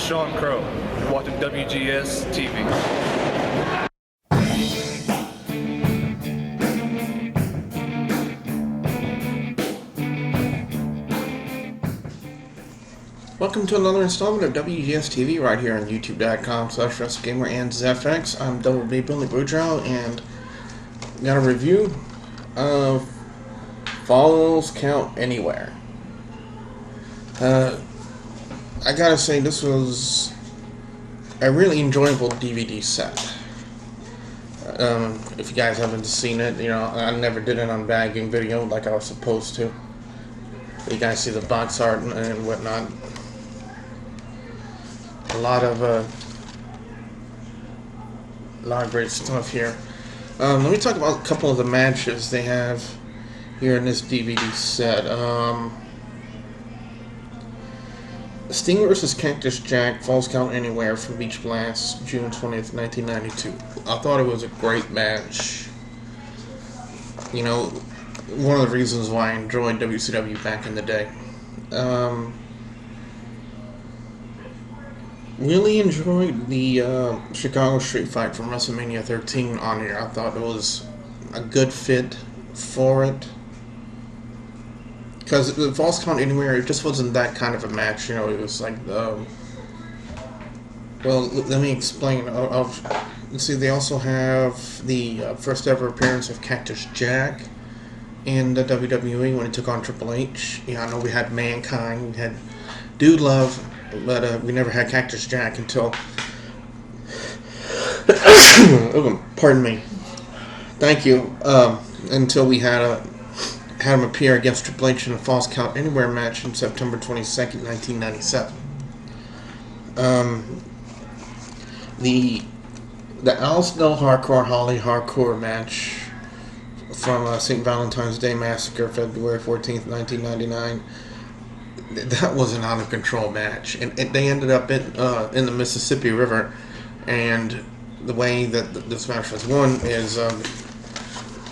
Sean Crow. You're watching WGS-TV. Welcome to another installment of WGS-TV right here on YouTube.com/WrestleGamer and ZFX. I'm WB Billy Boudreaux and got a review of Falls Count Anywhere. I gotta say, this was a really enjoyable DVD set. If you guys haven't seen it, you know, I never did an unbagging video like I was supposed to. You guys see the box art and whatnot. A lot of great stuff here. Let me talk about a couple of the matches they have here in this DVD set. Sting vs. Cactus Jack, Falls Count Anywhere from Beach Blast, June 20th, 1992. I thought it was a great match. You know, one of the reasons why I enjoyed WCW back in the day. Really enjoyed the Chicago Street Fight from WrestleMania 13 on here. I thought it was a good fit for it. Because the Falls Count Anywhere, it just wasn't that kind of a match. You know, it was like, well, let me explain. Let's see, they also have the first ever appearance of Cactus Jack in the WWE when he took on Triple H. Yeah, I know we had Mankind, we had Dude Love, but we never had Cactus Jack until oh, pardon me. Thank you. Until we had him appear against Triple H in a Falls Count Anywhere match on September 22nd, 1997. The Al Snow Hardcore Holly Hardcore match from St. Valentine's Day Massacre, February 14th, 1999. That was an out of control match, and they ended up in the Mississippi River. And the way that this match was won is,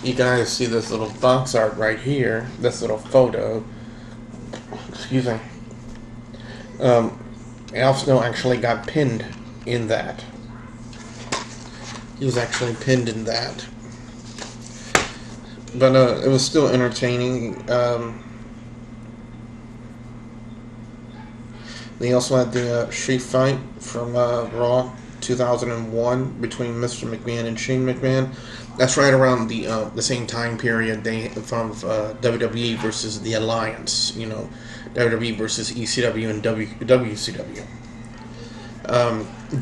you guys see this little box art right here, this little photo. Excuse me. Al Snow actually got pinned in that. He was actually pinned in that. But it was still entertaining. They also had the Street Fight from Raw 2001 between Mr. McMahon and Shane McMahon. That's right around the same time period from WWE versus the Alliance. You know, WWE versus ECW and WCW.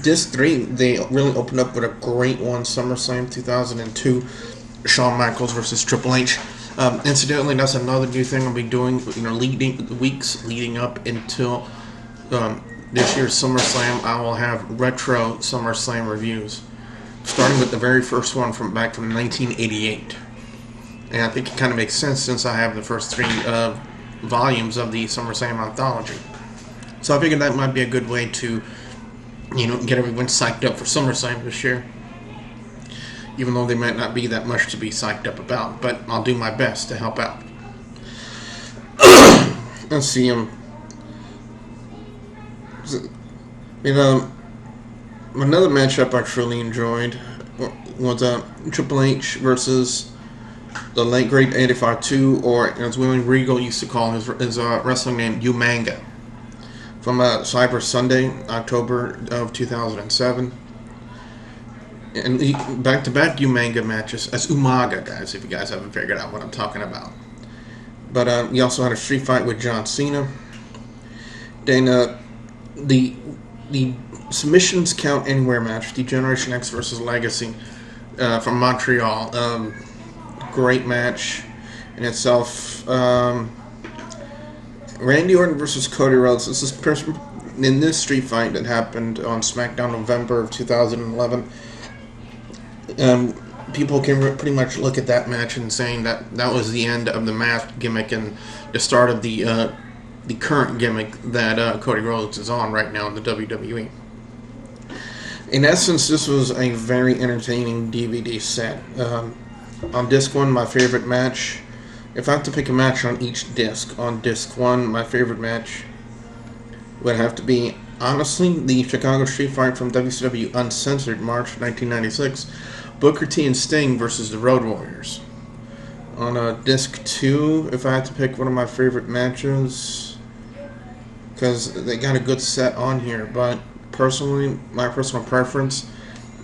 Disc 3, they really opened up with a great one, SummerSlam 2002, Shawn Michaels versus Triple H. Incidentally, that's another new thing I'll be doing. You know, weeks leading up until this year's SummerSlam, I will have retro SummerSlam reviews, starting with the very first one from 1988. And I think it kind of makes sense since I have the first 3 volumes of the SummerSlam anthology. So I figured that might be a good way to, you know, get everyone psyched up for SummerSlam this year. Even though there might not be that much to be psyched up about, but I'll do my best to help out. Let's see him. You know, another matchup I truly enjoyed was Triple H versus the late great 85-2, or as William Regal used to call his wrestling name, Umanga, from Cyber Sunday, October of 2007. And back-to-back Umanga matches as Umaga, guys, if you guys haven't figured out what I'm talking about. But he also had a street fight with John Cena. Then the Submissions Count Anywhere match, Degeneration-X versus Legacy from Montreal. Great match in itself. Randy Orton versus Cody Rhodes. This is in this street fight that happened on SmackDown November of 2011. People can pretty much look at that match and saying that was the end of the mask gimmick and the start of the current gimmick that Cody Rhodes is on right now in the WWE. In essence, this was a very entertaining DVD set. On disc 1, my favorite match, if I have to pick a match on each disc, on disc 1, my favorite match would have to be Honestly, the Chicago Street Fight from WCW Uncensored, March 1996, Booker T and Sting versus the Road Warriors. On disc 2, if I had to pick one of my favorite matches, because they got a good set on here, but personally, my personal preference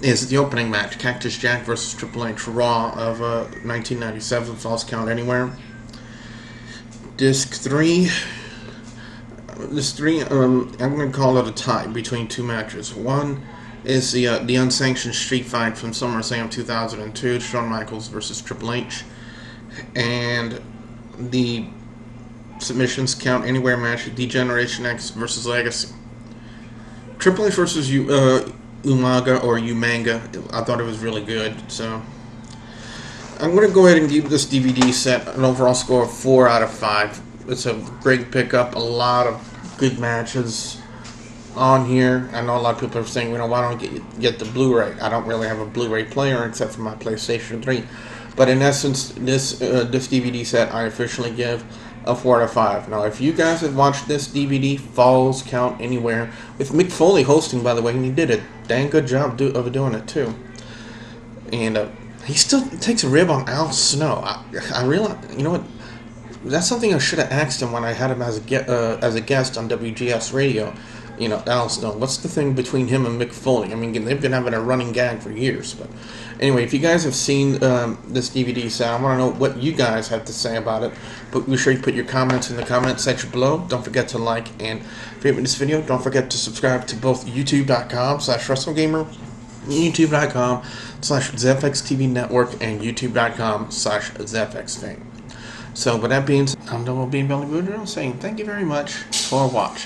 is the opening match, Cactus Jack versus Triple H, Raw of 1997, Falls Count Anywhere. Disc 3, I'm going to call it a tie between two matches. One is the unsanctioned street fight from SummerSlam 2002, Shawn Michaels versus Triple H, and the submissions count anywhere match, Degeneration-X versus Legacy. Triple H versus Umaga or Umanga, I thought it was really good, so I'm going to go ahead and give this DVD set an overall score of 4 out of 5. It's a great pickup, a lot of good matches on here. I know a lot of people are saying, why don't I get the Blu-ray? I don't really have a Blu-ray player except for my PlayStation 3. But in essence, this DVD set I officially give a 4 out of 5. Now, if you guys have watched this DVD, Falls Count Anywhere, with Mick Foley hosting, by the way, and he did a dang good job of doing it too. And he still takes a rib on Al Snow. I realize, that's something I should have asked him when I had him as a guest on WGS Radio. Al Snow. What's the thing between him and Mick Foley? I mean, they've been having a running gag for years. But anyway, if you guys have seen this DVD set, I want to know what you guys have to say about it. But be sure you put your comments in the comment section below. Don't forget to like and favorite this video. Don't forget to subscribe to both youtube.com/WrestleGamer, youtube.com/ZFXTV Network, and youtube.com/ZFXFame. So with that being said, I'm Double B Belly Voodoo saying thank you very much for watching.